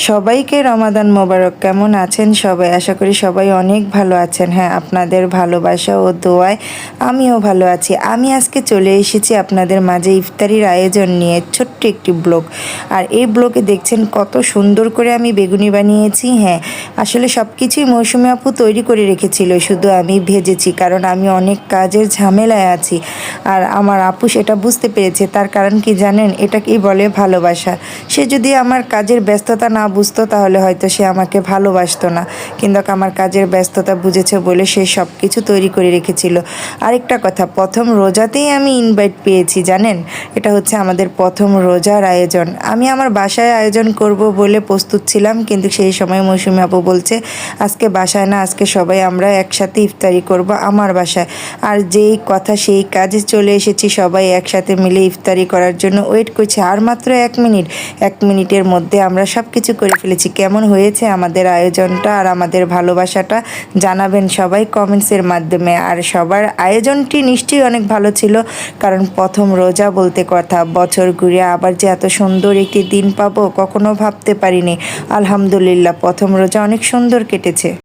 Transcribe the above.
সবাইকে রমাদান মোবারক। কেমন আছেন সবাই? আশা করি সবাই অনেক ভালো আছেন। হ্যাঁ, আপনাদের ভালোবাসা ও দোয়ায় আমিও ভালো আছি। আমি আজকে চলে এসেছি আপনাদের মাঝে ইফতারির আয়োজন নিয়ে ছোট্ট একটি ব্লগ। আর এই ব্লগে দেখছেন কত সুন্দর করে আমি বেগুনি বানিয়েছি। হ্যাঁ, আসলে সব কিছুই মৌসুমী আপু তৈরি করে রেখেছিল, শুধু আমি ভেজেছি, কারণ আমি অনেক কাজের ঝামেলায় আছি। আর আমার আপু সেটা বুঝতে পেরেছে। তার কারণ কি জানেন? এটাকেই বলে ভালোবাসা। সে যদি আমার কাজের ব্যস্ততা না বুঝতো তাহলে হয়তো সে আমাকে ভালোবাসতো না, কিন্তু আমার কাজের ব্যস্ততা বুঝেছে বলে সে সব কিছু তৈরি করে রেখেছিল। আরেকটা কথা, প্রথম রোজাতেই আমি ইনভাইট পেয়েছি, জানেন? এটা হচ্ছে আমাদের প্রথম রোজার আয়োজন। আমি আমার বাসায় আয়োজন করব বলে প্রস্তুত ছিলাম, কিন্তু সেই সময় মৌসুমী আপু বলছে আজকে বাসায় না, আজকে সবাই আমরা একসাথে ইফতারি করব আমার বাসায়। আর যেই কথা সেই কাজে চলে এসেছি, সবাই একসাথে মিলে ইফতারি করার জন্য ওয়েট করছি। আর মাত্র 1 মিনিট, 1 মিনিটের মধ্যে আমরা সব কিছু করে ফেলেছি। কেমন হয়েছে আমাদের আয়োজনটা আর আমাদের ভালোবাসাটা জানাবেন সবাই কমেন্টসের মাধ্যমে। আর সবার আয়োজনটি নিশ্চয়ই অনেক ভালো ছিল, কারণ প্রথম রোজা বলতে কথা, বছর ঘুরে আবার যে এত সুন্দর একটি দিন পাবো কখনো ভাবতে পারিনি। আলহামদুলিল্লাহ, প্রথম রোজা অনেক সুন্দর কেটেছে।